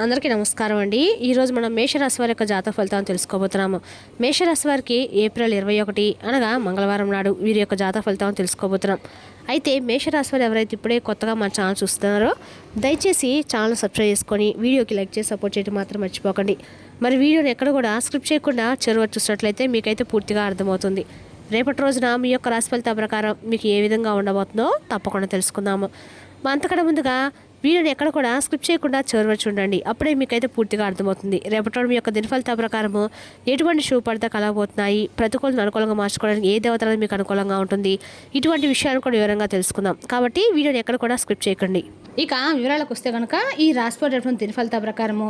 అందరికీ నమస్కారం అండి. ఈరోజు మనం మేషరాశి వారి యొక్క జాతక ఫలితాలను తెలుసుకోబోతున్నాము. మేషరాశి వారికి ఏప్రిల్ 21 అనగా మంగళవారం నాడు వీరి యొక్క జాతక ఫలితాలను తెలుసుకోబోతున్నాం. అయితే మేషరాశి వారు ఎవరైతే ఇప్పుడే కొత్తగా మన ఛానల్ చూస్తున్నారో దయచేసి ఛానల్ సబ్స్క్రైబ్ చేసుకొని వీడియోకి లైక్ చేసి సపోర్ట్ చేయడం మాత్రం మర్చిపోకండి. మరి వీడియోని ఎక్కడ కూడా స్క్రిప్ట్ చేయకుండా చివరి చూసినట్లయితే మీకైతే పూర్తిగా అర్థమవుతుంది. రేపటి రోజున మీ యొక్క రాశి ఫలితాల ప్రకారం మీకు ఏ విధంగా ఉండబోతుందో తప్పకుండా తెలుసుకుందాము. అంతకన్నా ముందుగా వీడియోని ఎక్కడ కూడా స్క్రిప్ట్ చేయకుండా చివరి చూడండి. అప్పుడే మీకైతే పూర్తిగా అర్థమవుతుంది. రేపటి మీ యొక్క దినఫలితాల ప్రకారము ఎటువంటి శుభఫలితాలు కలగబోతున్నాయి, ప్రతికూలను అనుకూలంగా మార్చుకోవడానికి ఏ దేవతలను మీకు అనుకూలంగా ఉంటుంది, ఇటువంటి విషయాలను కూడా వివరంగా తెలుసుకుందాం. కాబట్టి వీడియోని ఎక్కడ కూడా స్క్రిప్ట్ చేయకండి. ఇక వివరాలకు వస్తే కనుక ఈ రాశిపడి దినఫలితాల ప్రకారము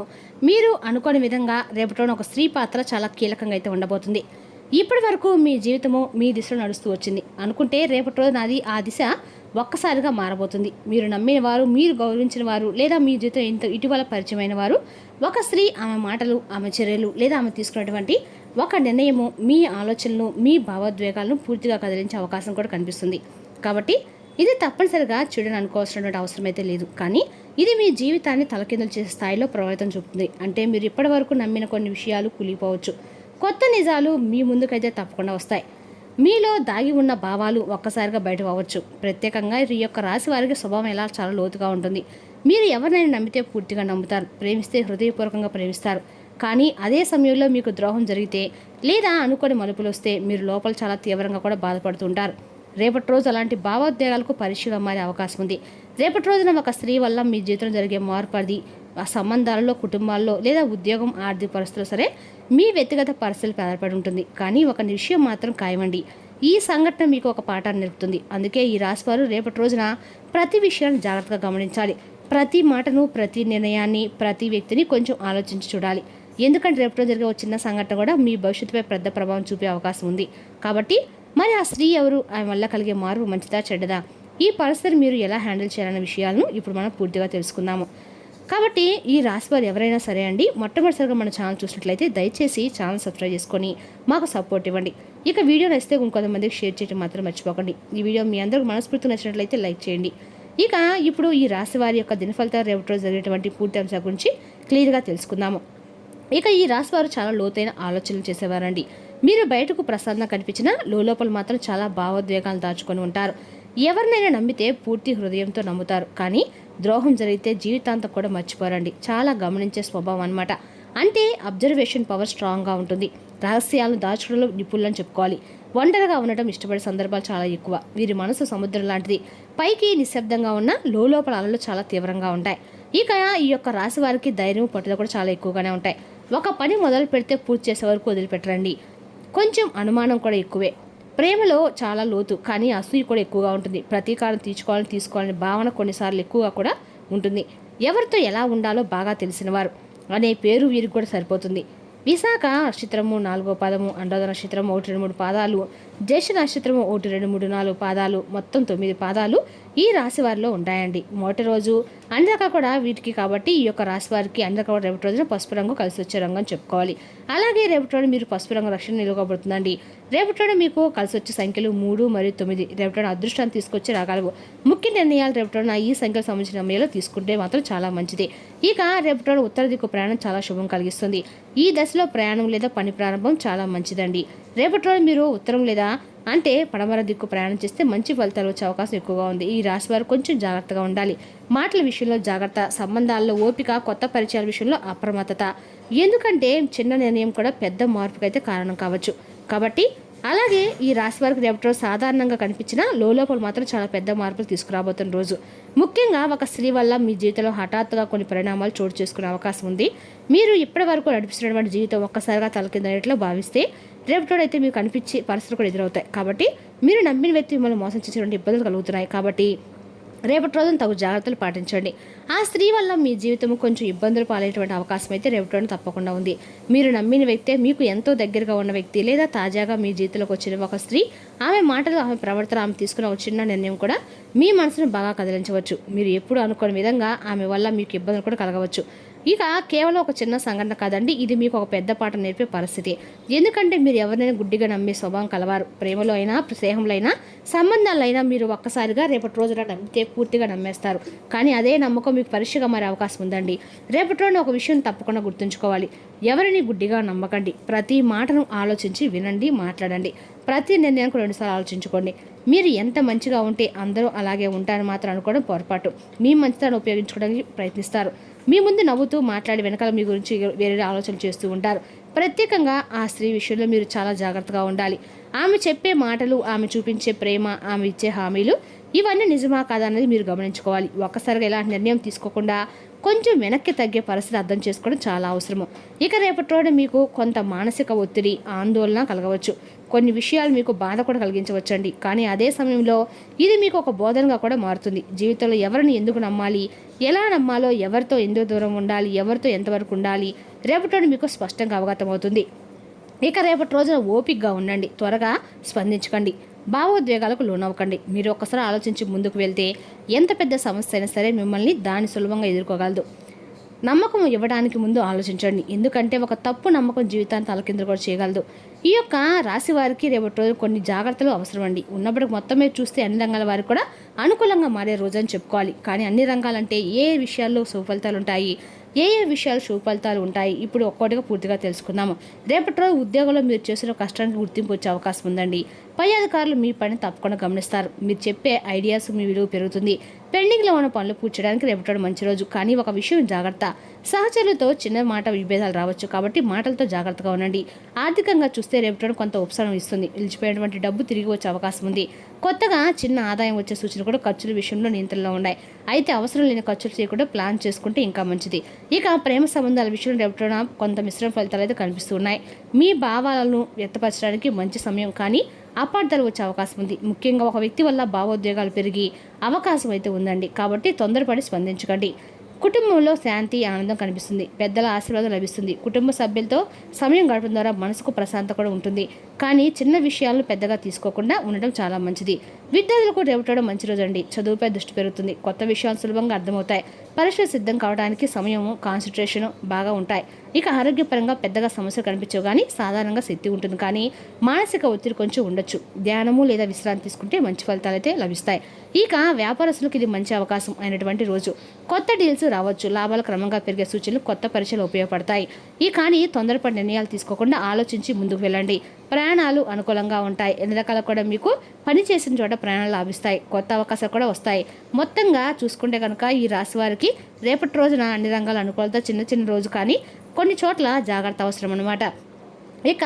మీరు అనుకోని విధంగా రేపటి ఒక స్త్రీ పాత్ర చాలా కీలకంగా అయితే ఉండబోతుంది. ఇప్పటి వరకు మీ జీవితము మీ దిశలో నడుస్తూ వచ్చింది అనుకుంటే రేపటి రోజు నాది ఆ దిశ ఒక్కసారిగా మారబోతుంది. మీరు నమ్మిన వారు, మీరు గౌరవించిన వారు, లేదా మీ జీవితం ఇటీవల పరిచయమైన వారు, ఒక స్త్రీ ఆమె మాటలు, ఆమె చర్యలు లేదా ఆమె తీసుకున్నటువంటి ఒక నిర్ణయము మీ ఆలోచనలు, మీ భావోద్వేగాలను పూర్తిగా కదిలించే అవకాశం కూడా కనిపిస్తుంది. కాబట్టి ఇది తప్పనిసరిగా చెడుని అనుకోవాల్సినటువంటి అవసరం అయితే లేదు. కానీ ఇది మీ జీవితాన్ని తలకిందులు చేసే స్థాయిలో ప్రభావితం చూపుతుంది. అంటే మీరు ఇప్పటి వరకు నమ్మిన కొన్ని విషయాలు కూలిపోవచ్చు. కొత్త నిజాలు మీ ముందుకైతే తప్పకుండా వస్తాయి. మీలో దాగి ఉన్న భావాలు ఒక్కసారిగా బయటకు అవ్వచ్చు. ప్రత్యేకంగా ఈ యొక్క రాశి వారికి స్వభావం ఎలా చాలా లోతుగా ఉంటుంది. మీరు ఎవరినైనా నమ్మితే పూర్తిగా నమ్ముతారు, ప్రేమిస్తే హృదయపూర్వకంగా ప్రేమిస్తారు. కానీ అదే సమయంలో మీకు ద్రోహం జరిగితే లేదా అనుకోని మలుపులు వస్తే మీరు లోపల చాలా తీవ్రంగా కూడా బాధపడుతుంటారు. రేపటి రోజు అలాంటి భావోద్వేగాలకు పరీక్షగా మారే అవకాశం ఉంది. రేపటి రోజున ఒక స్త్రీ వల్ల మీ జీవితంలో జరిగే మార్పు అది ఆ సంబంధాలలో, కుటుంబాల్లో లేదా ఉద్యోగం, ఆర్థిక పరిస్థితులు సరే మీ వ్యక్తిగత పరిస్థితులు ఆధారపడి ఉంటుంది. కానీ ఒక విషయం మాత్రం ఖాయమండి, ఈ సంఘటన మీకు ఒక పాఠాన్ని నేర్పుతుంది. అందుకే ఈ రాశివారు రేపటి రోజున ప్రతి విషయాన్ని జాగ్రత్తగా గమనించాలి. ప్రతి మాటను, ప్రతి నిర్ణయాన్ని, ప్రతి వ్యక్తిని కొంచెం ఆలోచించి చూడాలి. ఎందుకంటే రేపటి రోజు జరిగే ఒక చిన్న సంఘటన కూడా మీ భవిష్యత్తుపై పెద్ద ప్రభావం చూపే అవకాశం ఉంది. కాబట్టి మరి ఆ స్త్రీ ఎవరు, ఆమె వల్ల కలిగే మార్పు మంచిదా చెడ్డదా, ఈ పరిస్థితిని మీరు ఎలా హ్యాండిల్ చేయాలనే విషయాలను ఇప్పుడు మనం పూర్తిగా తెలుసుకుందాము. కాబట్టి ఈ రాశివారు ఎవరైనా సరే అండి, మొట్టమొదటిసారిగా మన ఛానల్ చూసినట్లయితే దయచేసి ఛానల్ సబ్స్క్రైబ్ చేసుకొని మాకు సపోర్ట్ ఇవ్వండి. ఇక వీడియో నచ్చితే ఇంకొంతమందికి షేర్ చేయడం మాత్రం మర్చిపోకండి. ఈ వీడియో మీ అందరికీ మనస్ఫూర్తి నచ్చినట్లయితే లైక్ చేయండి. ఇక ఇప్పుడు ఈ రాశివారి యొక్క దినఫలితాలు రేపటి రోజు జరిగేటువంటి పూర్తి అంశాల గురించి క్లియర్గా తెలుసుకుందాము. ఇక ఈ రాశివారు చాలా లోతైన ఆలోచనలు చేసేవారండి. మీరు బయటకు ప్రసాదంగా కనిపించినా లోపల మాత్రం చాలా భావోద్వేగాలు దాచుకొని ఉంటారు. ఎవరినైనా నమ్మితే పూర్తి హృదయంతో నమ్ముతారు, కానీ ద్రోహం జరిగితే జీవితాంతం కూడా మర్చిపోరండి. చాలా గమనించే స్వభావం అనమాట. అంటే అబ్జర్వేషన్ పవర్ స్ట్రాంగ్గా ఉంటుంది. రహస్యాలను దాచుకోవడంలో నిపుణులని చెప్పుకోవాలి. ఒంటరిగా ఉండటం ఇష్టపడే సందర్భాలు చాలా ఎక్కువ. వీరి మనసు సముద్రం లాంటిది. పైకి నిశ్శబ్దంగా ఉన్న లోపల అలలు చాలా తీవ్రంగా ఉంటాయి. ఇక ఈ యొక్క రాశి వారికి ధైర్యం, పట్టుదల కూడా చాలా ఎక్కువగానే ఉంటాయి. ఒక పని మొదలు పెడితే పూర్తి చేసే వరకు వదిలిపెట్టరండి. కొంచెం అనుమానం కూడా ఎక్కువే. ప్రేమలో చాలా లోతు, కానీ అసూయ కూడా ఎక్కువగా ఉంటుంది. ప్రతీకారం తీసుకోవాలని భావన కొన్నిసార్లు ఎక్కువగా కూడా ఉంటుంది. ఎవరితో ఎలా ఉండాలో బాగా తెలిసినవారు అనే పేరు వీరికి కూడా సరిపోతుంది. విశాఖ నక్షత్రము 4వ పాదము, అనురాధ నక్షత్రము 1, 2, 3 పాదాలు, జ్యేష్ఠ నక్షత్రము 1, 2, 3, 4 పాదాలు, మొత్తం 9 పాదాలు ఈ రాశి వారిలో ఉంటాయండి. మొదటి రోజు అందరికా కూడా వీటికి, కాబట్టి ఈ యొక్క రాశి వారికి అందరికా కూడా రేపటి రోజున పసుపు రంగు కలిసి వచ్చే రంగు అని చెప్పుకోవాలి. అలాగే రేపటి రోజు మీరు పసుపు రంగు రక్షణ నిలువబడుతుందండి. రేపటి రోజు మీకు కలిసి వచ్చే సంఖ్యలు 3 మరియు 9. రేపటి రోజు అదృష్టాన్ని తీసుకొచ్చి రాగలవు. ముఖ్య నిర్ణయాలు రేపటి రోజున ఈ సంఖ్యలకు సంబంధించిన సమయంలో తీసుకుంటే మాత్రం చాలా మంచిది. ఇక రేపటి రోజు ఉత్తర దిక్కు ప్రయాణం చాలా శుభం కలిగిస్తుంది. ఈ దశలో ప్రయాణం లేదా పని ప్రారంభం చాలా మంచిదండి. రేపటి రోజు మీరు ఉత్తరం లేదా అంటే పడమర దిక్కు ప్రయాణం చేస్తే మంచి ఫలితాలు వచ్చే అవకాశం ఎక్కువగా ఉంది. ఈ రాశి వారు కొంచెం జాగ్రత్తగా ఉండాలి. మాటల విషయంలో జాగ్రత్త, సంబంధాల్లో ఓపిక, కొత్త పరిచయాల విషయంలో అప్రమత్తత. ఎందుకంటే చిన్న నిర్ణయం కూడా పెద్ద మార్పుకైతే కారణం కావచ్చు. కాబట్టి అలాగే ఈ రాశి వారికి రేపటి రోజు సాధారణంగా కనిపించినా లోపల మాత్రం చాలా పెద్ద మార్పులు తీసుకురాబోతున్న రోజు. ముఖ్యంగా ఒక స్త్రీ వల్ల మీ జీవితంలో హఠాత్తుగా కొన్ని పరిణామాలు చోటు చేసుకునే అవకాశం ఉంది. మీరు ఇప్పటి వరకు నడిపిస్తున్నటువంటి జీవితం ఒక్కసారిగా తలకిందనేట్లో భావిస్తే రేపటి అయితే మీకు కనిపించే పరిస్థితులు కూడా ఎదురవుతాయి. కాబట్టి మీరు నమ్మిన వ్యక్తి మిమ్మల్ని మోసం చేసేటువంటి ఇబ్బందులు కలుగుతున్నాయి. కాబట్టి రేపటి రోజున తగు జాగ్రత్తలు పాటించండి. ఆ స్త్రీ వల్ల మీ జీవితం కొంచెం ఇబ్బందులు పాలయ్యేటువంటి అవకాశం అయితే రేపటి రోజున తప్పకుండా ఉంది. మీరు నమ్మిన వ్యక్తే, మీకు ఎంతో దగ్గరగా ఉన్న వ్యక్తి, లేదా తాజాగా మీ జీవితంలోకి వచ్చిన ఒక స్త్రీ, ఆమె మాటలు, ఆమె ప్రవర్తన, ఆమె తీసుకున్న ఒక చిన్న నిర్ణయం కూడా మీ మనసును బాగా కదిలించవచ్చు. మీరు ఎప్పుడు అనుకోని విధంగా ఆమె వల్ల మీకు ఇబ్బందులు కూడా కలగవచ్చు. ఇక కేవలం ఒక చిన్న సంఘటన కాదండి, ఇది మీకు ఒక పెద్ద పాఠం నేర్పే పరిస్థితి. ఎందుకంటే మీరు ఎవరినైనా గుడ్డిగా నమ్మే స్వభావం కలవారు. ప్రేమలో అయినా, స్నేహంలో అయినా, సంబంధాల్లో అయినా మీరు ఒక్కసారిగా రేపటి రోజున నమ్మితే పూర్తిగా నమ్మేస్తారు. కానీ అదే నమ్మకం మీకు పరీక్షగా మారే అవకాశం ఉందండి. రేపటి రోజున ఒక విషయం తప్పకుండా గుర్తుంచుకోవాలి. ఎవరిని గుడ్డిగా నమ్మకండి. ప్రతి మాటను ఆలోచించి వినండి, మాట్లాడండి. ప్రతి నిర్ణయానికి 2 సార్లు ఆలోచించుకోండి. మీరు ఎంత మంచిగా ఉంటే అందరూ అలాగే ఉంటారని మాత్రం అనుకోవడం పొరపాటు. మీ మంచితనాన్ని ఉపయోగించుకోవడానికి ప్రయత్నిస్తారు. మీ ముందు నవ్వుతూ మాట్లాడి వెనకాల మీ గురించి వేరే ఆలోచనలు చేస్తూ ఉంటారు. ప్రత్యేకంగా ఆ స్త్రీ విషయంలో మీరు చాలా జాగ్రత్తగా ఉండాలి. ఆమె చెప్పే మాటలు, ఆమె చూపించే ప్రేమ, ఆమె ఇచ్చే హామీలు ఇవన్నీ నిజమా కాదా అనేది మీరు గమనించుకోవాలి. ఒక్కసారిగా ఎలాంటి నిర్ణయం తీసుకోకుండా కొంచెం వెనక్కి తగ్గే పరిస్థితి అర్థం చేసుకోవడం చాలా అవసరము. ఇక రేపటి రోజున మీకు కొంత మానసిక ఒత్తిడి, ఆందోళన కలగవచ్చు. కొన్ని విషయాలు మీకు బాధ కూడా కలిగించవచ్చండి. కానీ అదే సమయంలో ఇది మీకు ఒక బోధనగా కూడా మారుతుంది. జీవితంలో ఎవరిని ఎందుకు నమ్మాలి, ఎలా నమ్మాలో, ఎవరితో ఎందుకు దూరం ఉండాలి, ఎవరితో ఎంతవరకు ఉండాలి, రేపటి రోజున మీకు స్పష్టంగా అవగతమవుతుంది. ఇక రేపటి రోజున ఓపికగా ఉండండి, త్వరగా స్పందించకండి, భావోద్వేగాలకు లోనవ్వకండి. మీరు ఒక్కసారి ఆలోచించి ముందుకు వెళ్తే ఎంత పెద్ద సమస్య అయినా సరే మిమ్మల్ని దాన్ని సులభంగా ఎదుర్కోగలదు. నమ్మకం ఇవ్వడానికి ముందు ఆలోచించండి, ఎందుకంటే ఒక తప్పు నమ్మకం జీవితాన్ని తలకిందులు కూడా చేయగలదు. ఈ యొక్క రాశి వారికి రేపటి రోజు కొన్ని జాగ్రత్తలు అవసరం అండి. ఉన్నప్పటికి మొత్తం మీద చూస్తే అన్ని రంగాల వారికి కూడా అనుకూలంగా మారే రోజు అని చెప్పుకోవాలి. కానీ అన్ని రంగాలంటే ఏ విషయాల్లో సుఫలితాలు ఉంటాయి, ఏ విషయాలు సుఫలితాలు ఉంటాయి, ఇప్పుడు ఒక్కొక్కటిగా పూర్తిగా తెలుసుకుందాము. రేపటి రోజు ఉద్యోగంలో మీరు చేసిన కష్టానికి గుర్తింపు వచ్చే అవకాశం ఉందండి. పై అధికారులు మీ పని తప్పకుండా గమనిస్తారు. మీరు చెప్పే ఐడియాస్ మీ విలువ పెరుగుతుంది. పెండింగ్లో ఉన్న పనులు పూడ్చడానికి రేపటి మంచి రోజు. కానీ ఒక విషయం జాగ్రత్త, సహచరులతో చిన్న మాట విభేదాలు రావచ్చు. కాబట్టి మాటలతో జాగ్రత్తగా ఉండండి. ఆర్థికంగా చూస్తే రేపటి కొంత ఉపశమనం ఇస్తుంది. నిలిచిపోయినటువంటి డబ్బు తిరిగి వచ్చే అవకాశం ఉంది. కొత్తగా చిన్న ఆదాయం వచ్చే సూచనలు కూడా ఖర్చుల విషయంలో నియంత్రణలో ఉన్నాయి. అయితే అవసరం లేని ఖర్చులు చేయకుండా ప్లాన్ చేసుకుంటే ఇంకా మంచిది. ఇక ప్రేమ సంబంధాల విషయంలో రేపటి కొంత మిశ్రమ ఫలితాలు అయితే కనిపిస్తున్నాయి. మీ భావాలను వ్యక్తపరచడానికి మంచి సమయం, కానీ అపార్థాలు వచ్చే అవకాశం ఉంది. ముఖ్యంగా ఒక వ్యక్తి వల్ల భావోద్వేగాలు పెరిగి అవకాశం అయితే ఉందండి. కాబట్టి తొందరపడి స్పందించకండి. కుటుంబంలో శాంతి, ఆనందం కనిపిస్తుంది. పెద్దల ఆశీర్వాదం లభిస్తుంది. కుటుంబ సభ్యులతో సమయం గడపడం ద్వారా మనసుకు ప్రశాంతత కూడా ఉంటుంది. కానీ చిన్న విషయాలను పెద్దగా తీసుకోకుండా ఉండడం చాలా మంచిది. విద్యార్థులకు రేపటి మంచి రోజు అండి. చదువుపై దృష్టి పెరుగుతుంది. కొత్త విషయాలు సులభంగా అర్థమవుతాయి. పరీక్షలు సిద్ధం కావడానికి సమయము, కాన్సన్ట్రేషన్ బాగా ఉంటాయి. ఇక ఆరోగ్యపరంగా పెద్దగా సమస్యలు కనిపించవు, కానీ సాధారణంగా శక్తి ఉంటుంది. కానీ మానసిక ఒత్తిడి కొంచెం ఉండొచ్చు. ధ్యానము లేదా విశ్రాంతి తీసుకుంటే మంచి ఫలితాలు అయితే లభిస్తాయి. ఇక వ్యాపారస్తులకు ఇది మంచి అవకాశం అయినటువంటి రోజు. కొత్త డీల్స్ రావచ్చు. లాభాలు క్రమంగా పెరిగే సూచనలు కొత్త పరీక్షలు ఉపయోగపడతాయి. కానీ తొందరపడి నిర్ణయాలు తీసుకోకుండా ఆలోచించి ముందుకు వెళ్ళండి. ప్రయాణాలు అనుకూలంగా ఉంటాయి. ఎన్ని రకాల కూడా మీకు పని చేసిన చోట ప్రయాణాలు లాభిస్తాయి. కొత్త అవకాశాలు కూడా వస్తాయి. మొత్తంగా చూసుకుంటే కనుక ఈ రాశి వారికి రేపటి రోజున అన్ని రంగాల అనుకూలత, చిన్న చిన్న రోజు, కానీ కొన్ని చోట్ల జాగ్రత్త అవసరం అన్నమాట. ఇక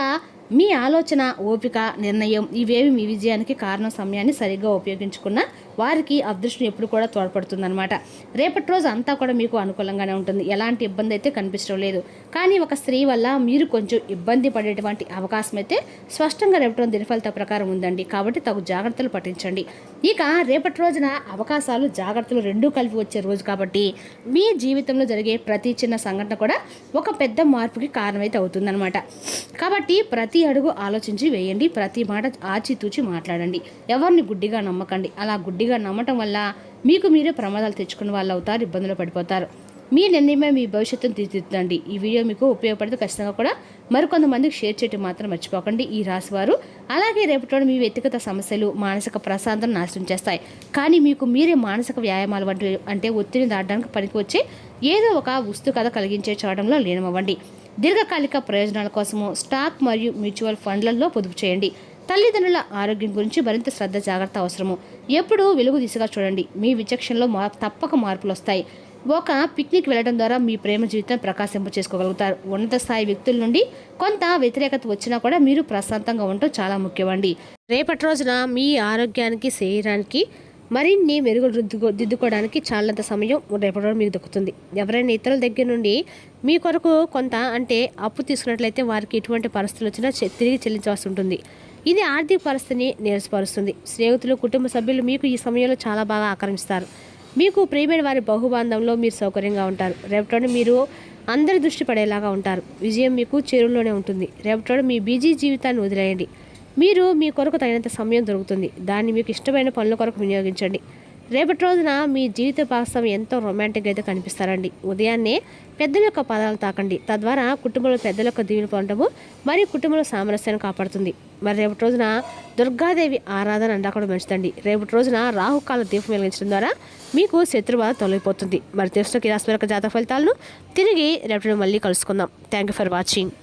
మీ ఆలోచన, ఓపిక, నిర్ణయం ఇవేవి మీ విజయానికి కారణం. సమయాన్ని సరిగ్గా ఉపయోగించుకున్న వారికి అదృష్టం ఎప్పుడు కూడా తోడ్పడుతుందన్నమాట. రేపటి రోజు అంతా కూడా మీకు అనుకూలంగానే ఉంటుంది. ఎలాంటి ఇబ్బంది అయితే కనిపించడం లేదు. కానీ ఒక స్త్రీ వల్ల మీరు కొంచెం ఇబ్బంది పడేటువంటి అవకాశం అయితే స్పష్టంగా రేపటి రోజు దినఫలిత ప్రకారం ఉందండి. కాబట్టి తగు జాగ్రత్తలు పట్టించండి. ఇక రేపటి రోజున అవకాశాలు, జాగ్రత్తలు రెండూ కలిపి వచ్చే రోజు కాబట్టి మీ జీవితంలో జరిగే ప్రతి చిన్న సంఘటన కూడా ఒక పెద్ద మార్పుకి కారణమైతే అవుతుందన్నమాట. కాబట్టి ప్రతి అడుగు ఆలోచించి వేయండి. ప్రతి మాట ఆచితూచి మాట్లాడండి. ఎవరిని గుడ్డిగా నమ్మకండి. అలా గుడ్డిగా నమ్మటం వల్ల మీకు మీరే ప్రమాదాలు తెచ్చుకున్న వాళ్ళు అవుతారు, ఇబ్బందులు పడిపోతారు. మీ నిర్ణయమే మీ భవిష్యత్తును తీర్చిదిద్దండి. ఈ వీడియో మీకు ఉపయోగపడితే ఖచ్చితంగా కూడా మరికొంతమందికి షేర్ చేయడం మాత్రం మర్చిపోకండి. ఈ రాశివారు అలాగే రేపటి మీ వ్యక్తిగత సమస్యలు, మానసిక ప్రశాంతతను నాశనం చేస్తాయి. కానీ మీకు మీరే మానసిక వ్యాయామాలు వంటి అంటే ఒత్తిడిని దాటడానికి పనికి వచ్చే ఏదో ఒక వస్తు కథ కలిగించే చూడడంలో లీనమవ్వండి. దీర్ఘకాలిక ప్రయోజనాల కోసము స్టాక్ మరియు మ్యూచువల్ ఫండ్లలో పొదుపు చేయండి. తల్లిదండ్రుల ఆరోగ్యం గురించి మరింత శ్రద్ధ, జాగ్రత్త అవసరము. ఎప్పుడూ వెలుగు దిశగా చూడండి. మీ విచక్షణలో తప్పక మార్పులు వస్తాయి. ఒక పిక్నిక్ వెళ్ళడం ద్వారా మీ ప్రేమ జీవితం ప్రకాశింప చేసుకోగలుగుతారు. ఉన్నత స్థాయి వ్యక్తుల నుండి కొంత వ్యతిరేకత వచ్చినా కూడా మీరు ప్రశాంతంగా ఉండటం చాలా ముఖ్యమండి. రేపటి రోజున మీ ఆరోగ్యానికి, శరీరానికి మరిన్ని మెరుగులు దిద్దుకోవడానికి చాలంత సమయం రేపటి రోజు మీకు దొరుకుతుంది. ఎవరైనా ఇతరుల దగ్గర నుండి మీ కొరకు కొంత అంటే అప్పు తీసుకున్నట్లయితే వారికి ఎటువంటి పరిస్థితులు వచ్చినా తిరిగి చెల్లించవలసి ఉంటుంది. ఇది ఆర్థిక పరిస్థితిని నీరసపరుస్తుంది. స్నేహితులు, కుటుంబ సభ్యులు మీకు ఈ సమయంలో చాలా బాగా ఆకర్షిస్తారు. మీకు ప్రియమైన వారి బహుబాంధంలో మీరు సౌకర్యంగా ఉంటారు. రేపటి మీరు అందరి దృష్టి పడేలాగా ఉంటారు. విజయం మీకు చేరువలోనే ఉంటుంది. రేపటి మీ బిజీ జీవితాన్ని వదిలేయండి. మీరు మీ కొరకు తగినంత సమయం దొరుకుతుంది. దాన్ని మీకు ఇష్టమైన పనుల కొరకు వినియోగించండి. రేపటి రోజున మీ జీవిత భాగస్వామి ఎంతో రొమాంటిక్గా అయితే కనిపిస్తారండి. ఉదయాన్నే పెద్దల యొక్క పాదాలు తాకండి. తద్వారా కుటుంబంలో పెద్దల యొక్క దీవెన పొందడము మరియు కుటుంబంలో సామరస్యాన్ని కాపాడుతుంది. మరి రేపటి రోజున దుర్గాదేవి ఆరాధన అండా కూడా మంచిదండి. రేపటి రోజున రాహుకాల దీపం వెలిగించడం ద్వారా మీకు శత్రుబాధ తొలగిపోతుంది. మరి తెలుసుకున్న ఈ రాశి వారి యొక్క జాతక ఫలితాలను తిరిగి రేపటి మళ్ళీ కలుసుకుందాం. Thank you for watching.